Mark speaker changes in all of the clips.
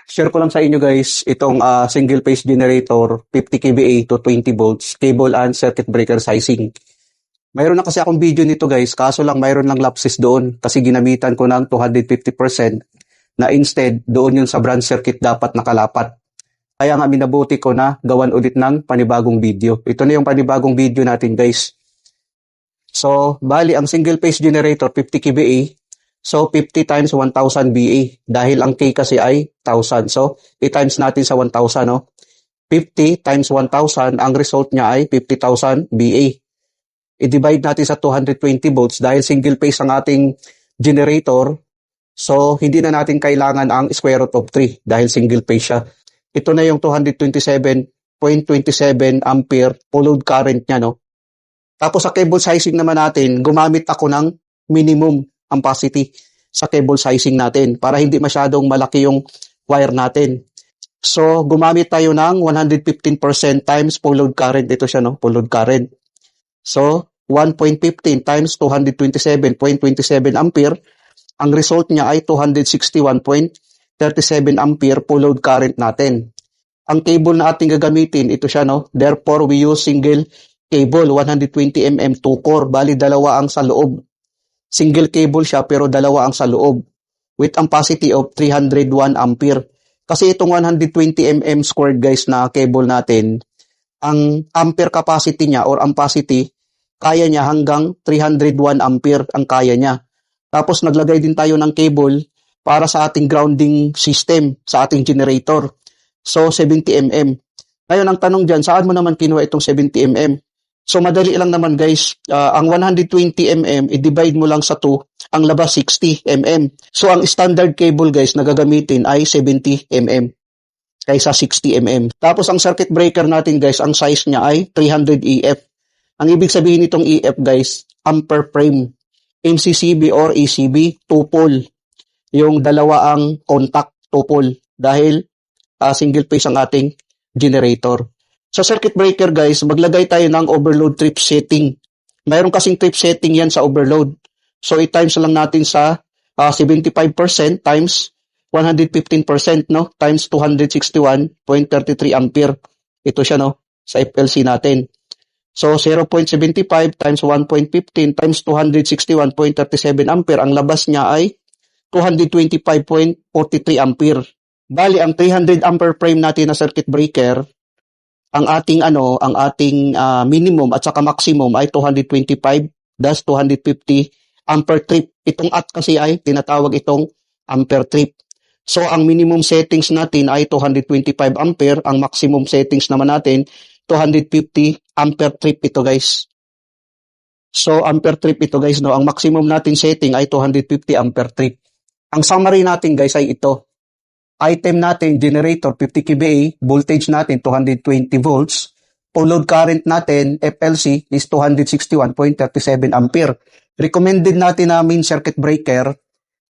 Speaker 1: Share ko lang sa inyo guys itong single phase generator 50 kVA to 20 volts cable and circuit breaker sizing. Mayroon na kasi akong video nito guys, kaso lang mayroon lang lapses doon kasi ginamitan ko ng 250% na instead doon yun sa branch circuit dapat nakalapat. Kaya nga minabuti ko na gawan ulit ng panibagong video. Ito na yung panibagong video natin guys. So, bali ang single phase generator 50 kVA. So, 50 times 1,000 VA. Dahil ang K kasi ay 1,000. So, i-times natin sa 1,000, no? 50 times 1,000, ang result niya ay 50,000 VA. I-divide natin sa 220 volts dahil single phase ang ating generator. So, hindi na natin kailangan ang square root of 3 dahil single phase siya. Ito na yung 227.27 ampere full load current niya, no? Tapos sa cable sizing naman natin, gumamit ako ng minimum ampacity sa cable sizing natin para hindi masyadong malaki yung wire natin. So, gumamit tayo ng 115% times full load current. Ito siya, no? Full load current. So, 1.15 times 227.27 ampere. Ang result niya ay 261.37 ampere full load current natin. Ang cable na ating gagamitin, ito siya, no? Therefore, we use single cable, 120 mm 2-core. Bali, dalawa ang sa loob. Single cable siya, pero dalawa ang sa loob. With ampacity of 301 ampere. Kasi itong 120 mm squared, guys, na cable natin, ang ampere capacity niya or ampacity, kaya niya hanggang 301 ampere ang kaya niya. Tapos, naglagay din tayo ng cable para sa ating grounding system, sa ating generator. So, 70 mm. Ngayon, ang tanong dyan, saan mo naman kinuha itong 70 mm? So, madali lang naman guys. Ang 120 mm, i-divide mo lang sa 2, ang labas 60 mm. So, ang standard cable guys na gagamitin ay 70 mm kaysa 60 mm. Tapos, ang circuit breaker natin guys, ang size niya ay 300 EF. Ang ibig sabihin nitong EF guys, ampere frame. MCCB or ECB, 2-pole. Yung dalawa ang contact, 2-pole. Dahil single phase ang ating generator. Sa circuit breaker guys, maglagay tayo ng overload trip setting. Mayroon kasing trip setting yan sa overload. So, i-times lang natin sa 75% times 115%, no? Times 261.33 ampere. Ito siya, no? Sa FLC natin. So, 0.75 times 1.15 times 261.37 ampere. Ang labas niya ay 225.43 ampere. Bali, ang 300 ampere frame natin na circuit breaker, ang ating minimum at saka maximum ay 225-250 ampere trip. Itong at kasi ay tinatawag itong ampere trip. So, ang minimum settings natin ay 225 ampere. Ang maximum settings naman natin, 250 ampere trip ito guys. So, ampere trip ito guys, no? Ang maximum natin setting ay 250 ampere trip. Ang summary natin guys ay ito. Item natin, generator 50 kVA, voltage natin 220 volts, full load current natin, FLC, is 261.37 ampere. Recommended natin na main circuit breaker,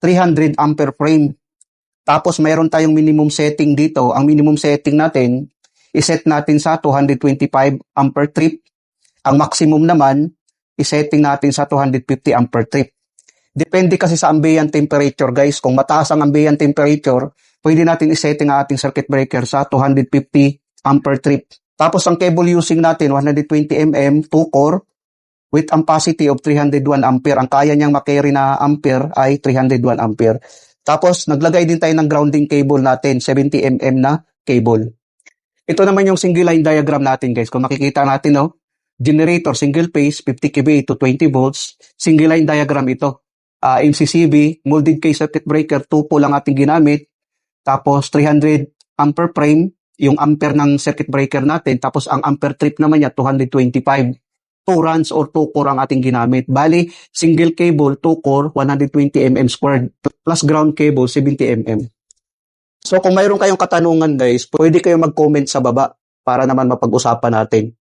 Speaker 1: 300 ampere frame. Tapos mayroon tayong minimum setting dito. Ang minimum setting natin, iset natin sa 225 ampere trip. Ang maximum naman, isetting natin sa 250 ampere trip. Depende kasi sa ambient temperature guys. Kung mataas ang ambient temperature, pwede natin isetting ang ating circuit breaker sa 250 ampere trip. Tapos ang cable using natin, 120 mm, 2-core, with ampacity of 301 ampere. Ang kaya niyang makarry na ampere ay 301 ampere. Tapos naglagay din tayo ng grounding cable natin, 70 mm na cable. Ito naman yung single line diagram natin guys. Kung makikita natin, no? Generator, single phase, 50 kVA to 20 volts. Single line diagram ito. MCCB, molded case circuit breaker, 2-pole ang ating ginamit. Tapos 300 ampere frame, yung ampere ng circuit breaker natin. Tapos ang ampere trip naman niya, 225. 2 runs or 2-core ang ating ginamit. Bali, single cable, 2-core, 120 mm squared. Plus ground cable, 70 mm. So kung mayroon kayong katanungan guys, pwede kayong mag-comment sa baba para naman mapag-usapan natin.